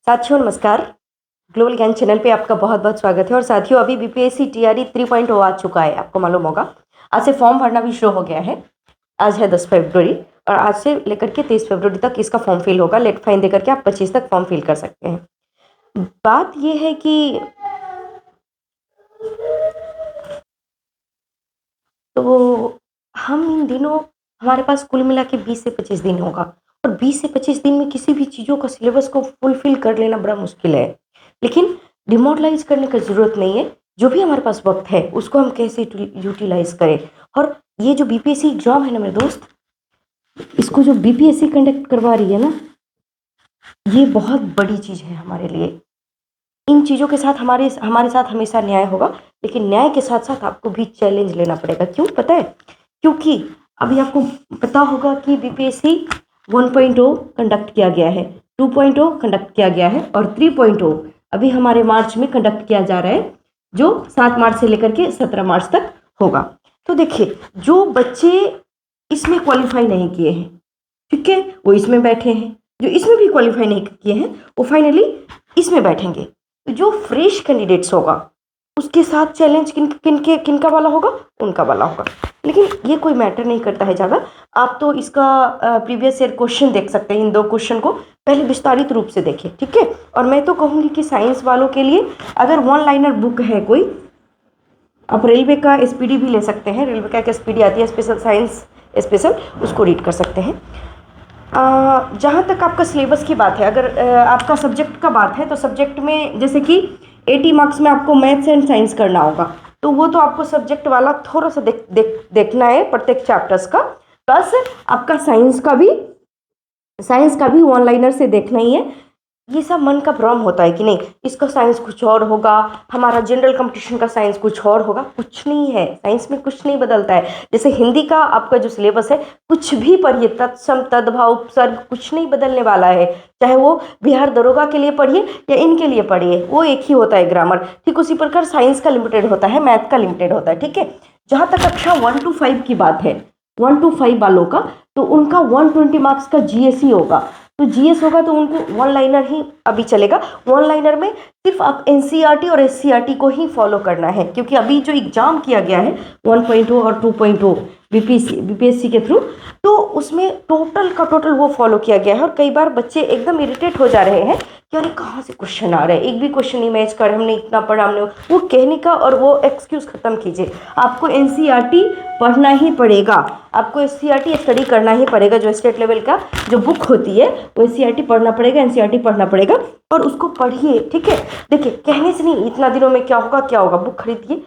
साथियों नमस्कार। ग्लोबल ज्ञान चैनल पे आपका बहुत बहुत स्वागत है। और साथियों अभी बीपीएससी टीआरई 3.0 आ चुका है, आपको मालूम होगा। आज से फॉर्म भरना भी शुरू हो गया है। आज है 10 फरवरी और आज से लेकर के 23 फरवरी तक इसका फॉर्म फिल होगा। लेट फाइन देकर के आप 25 तक फॉर्म फिल कर सकते हैं। बात यह है कि तो हम इन दिनों हमारे पास कुल मिला के 20 से 25 दिन होगा और 20 से 25 दिन में किसी भी चीज़ों का सिलेबस को फुलफिल कर लेना बड़ा मुश्किल है। लेकिन डिमोरलाइज करने की ज़रूरत नहीं है। जो भी हमारे पास वक्त है उसको हम कैसे यूटिलाइज करें। और ये जो बीपीएससी एग्जाम है ना मेरे दोस्त, इसको जो बीपीएससी कंडक्ट करवा रही है ना, ये बहुत बड़ी चीज़ है हमारे लिए। इन चीज़ों के साथ हमारे हमारे साथ हमेशा न्याय होगा, लेकिन न्याय के साथ साथ आपको भी चैलेंज लेना पड़ेगा। क्यों पता है? क्योंकि अभी आपको पता होगा कि बीपीएससी 1.0 कंडक्ट किया गया है, 2.0 कंडक्ट किया गया है और 3.0 अभी हमारे मार्च में कंडक्ट किया जा रहा है, जो 7 मार्च से लेकर के 17 मार्च तक होगा। तो देखिए, जो बच्चे इसमें क्वालिफाई नहीं किए हैं, ठीक है, वो इसमें बैठे हैं। जो इसमें भी क्वालिफाई नहीं किए हैं वो फाइनली इसमें बैठेंगे। तो जो फ्रेश कैंडिडेट्स होगा उसके साथ चैलेंज किनका वाला होगा, उनका वाला होगा। लेकिन ये कोई मैटर नहीं करता है ज़्यादा। आप तो इसका प्रीवियस ईयर क्वेश्चन देख सकते हैं। इन 2 क्वेश्चन को पहले विस्तारित रूप से देखें, ठीक है। और मैं तो कहूँगी कि साइंस वालों के लिए अगर वन लाइनर बुक है कोई, आप रेलवे का एसपीडी भी ले सकते हैं। रेलवे का एक एसपीडी आती है, स्पेशल साइंस स्पेशल, उसको रीड कर सकते हैं। जहाँ तक आपका सिलेबस की बात है, अगर आपका सब्जेक्ट का बात है तो सब्जेक्ट में जैसे कि 80 मार्क्स में आपको मैथ्स एंड साइंस करना होगा, तो वो तो आपको सब्जेक्ट वाला थोड़ा सा देखना है प्रत्येक चैप्टर्स का। प्लस आपका साइंस का भी वन लाइनर से देखना ही है। ये सब मन का भ्रम होता है कि नहीं इसका साइंस कुछ और होगा, हमारा जनरल कंपटीशन का साइंस कुछ और होगा। कुछ नहीं है, साइंस में कुछ नहीं बदलता है। जैसे हिंदी का आपका जो सिलेबस है, कुछ भी पढ़िए, तत्सम तद्भव उपसर्ग कुछ नहीं बदलने वाला है। चाहे वो बिहार दरोगा के लिए पढ़िए या इनके लिए पढ़िए, वो एक ही होता है ग्रामर। ठीक उसी प्रकार साइंस का लिमिटेड होता है, मैथ का लिमिटेड होता है, ठीक है। जहाँ तक कक्षा 1 to 5 की बात है, 1 to 5 वालों का, तो उनका 120 मार्क्स का जीएस ही होगा। तो जीएस होगा तो उनको वन लाइनर ही अभी चलेगा। वन लाइनर में सिर्फ आप एनसीईआरटी और एससीईआरटी को ही फॉलो करना है, क्योंकि अभी जो एग्जाम किया गया है 1.0 और 2.0 बीपीएससी के थ्रू, तो उसमें टोटल का टोटल वो फॉलो किया गया है। और कई बार बच्चे एकदम इरिटेट हो जा रहे हैं कि अरे कहाँ से क्वेश्चन आ रहे हैं, एक भी क्वेश्चन नहीं मैच कर, हमने इतना पढ़ा, हमने वो कहने का और वो एक्सक्यूज खत्म कीजिए। आपको एनसीईआरटी पढ़ना ही पड़ेगा, आपको एससीईआरटी स्टडी करना ही पड़ेगा। जो स्टेट लेवल का जो बुक होती है वो एससीईआरटी पढ़ना पड़ेगा, एनसीईआरटी पढ़ना पड़ेगा और उसको पढ़िए, ठीक है। देखिए, कहने से नहीं इतना दिनों में क्या होगा क्या होगा, बुक खरीदिए।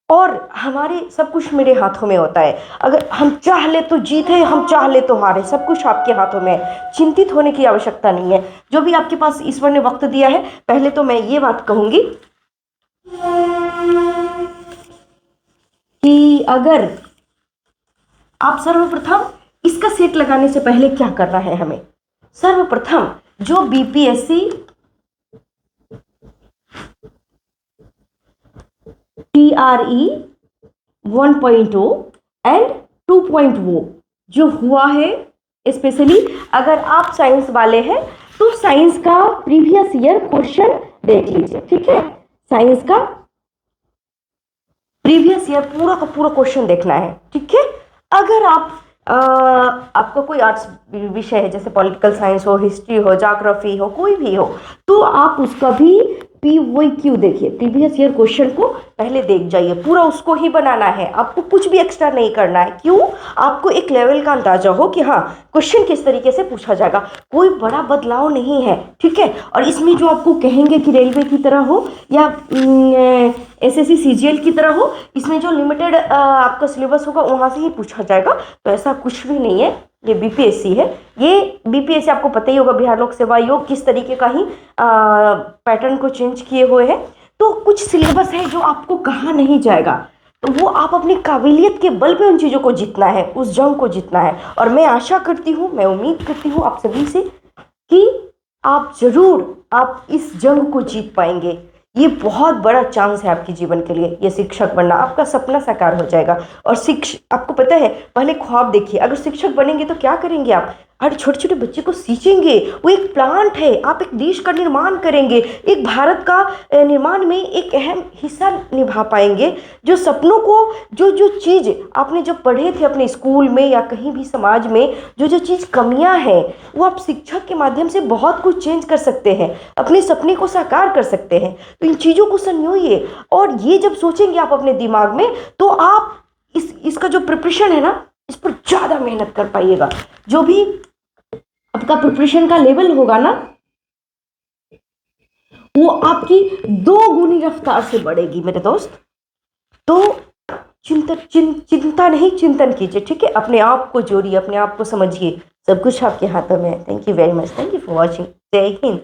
और हमारे सब कुछ मेरे हाथों में होता है। अगर हम चाह ले तो जीत है, हम चाह ले तो हार है, सब कुछ आपके हाथों में है। चिंतित होने की आवश्यकता नहीं है। जो भी आपके पास ईश्वर ने वक्त दिया है, पहले तो मैं ये बात कहूंगी कि अगर आप सर्वप्रथम इसका सेट लगाने से पहले क्या करना है हमें, सर्वप्रथम जो बीपीएससी टीआरई 1.0 एंड 2.0 जो हुआ है, स्पेशली अगर आप साइंस वाले हैं तो साइंस का प्रीवियस ईयर क्वेश्चन देख लीजिए, ठीक है। साइंस का प्रीवियस ईयर पूरा का पूरा क्वेश्चन देखना है, ठीक है। अगर आपका कोई आर्ट्स विषय है, जैसे पॉलिटिकल साइंस हो, हिस्ट्री हो, ज्योग्राफी हो, कोई भी हो, तो आप उसका भी PYQ देखिए, प्रीवियस ईयर क्वेश्चन को पहले देख जाइए। पूरा उसको ही बनाना है, आपको कुछ भी एक्स्ट्रा नहीं करना है। क्यों? आपको एक लेवल का अंदाजा हो कि हाँ क्वेश्चन किस तरीके से पूछा जाएगा। कोई बड़ा बदलाव नहीं है, ठीक है। और इसमें जो आपको कहेंगे कि रेलवे की तरह हो या एसएससी सीजीएल की तरह हो, इसमें जो लिमिटेड आपका सिलेबस होगा वहाँ से ही पूछा जाएगा, तो ऐसा कुछ भी नहीं है। ये बीपीएससी है। ये बीपीएससी आपको पता ही होगा, बिहार लोक सेवा आयोग किस तरीके का ही पैटर्न को चेंज किए हुए है। तो कुछ सिलेबस है जो आपको कहा नहीं जाएगा, तो वो आप अपनी काबिलियत के बल पे उन चीज़ों को जीतना है, उस जंग को जीतना है। और मैं आशा करती हूँ, मैं उम्मीद करती हूँ आप सभी से कि आप जरूर आप इस जंग को जीत पाएंगे। ये बहुत बड़ा चांस है आपके जीवन के लिए, ये शिक्षक बनना, आपका सपना साकार हो जाएगा। और आपको पता है, पहले ख्वाब देखिए, अगर शिक्षक बनेंगे तो क्या करेंगे आप? और छोटे-छोटे बच्चे को सींचेंगे, वो एक प्लांट है, आप एक देश का निर्माण करेंगे, एक भारत का निर्माण में एक अहम हिस्सा निभा पाएँगे। जो सपनों को जो चीज़ आपने जब पढ़े थे अपने स्कूल में या कहीं भी समाज में, जो चीज़ कमियाँ हैं, वो आप शिक्षक के माध्यम से बहुत कुछ चेंज कर सकते हैं, अपने सपने को साकार कर सकते हैं। तो इन चीज़ों को संजोइए और ये जब सोचेंगे आप अपने दिमाग में, तो आप इसका जो प्रिपरेशन है ना, इस पर ज़्यादा मेहनत कर पाइएगा। जो भी आपका प्रिपरेशन का लेवल होगा ना, वो आपकी 2 गुनी रफ्तार से बढ़ेगी मेरे दोस्त। तो चिंता नहीं, चिंतन कीजिए, ठीक है? अपने आप को जोड़िए, अपने आप को समझिए, सब कुछ आपके हाथों में है। Thank you very much. Thank you for watching. जय हिंद।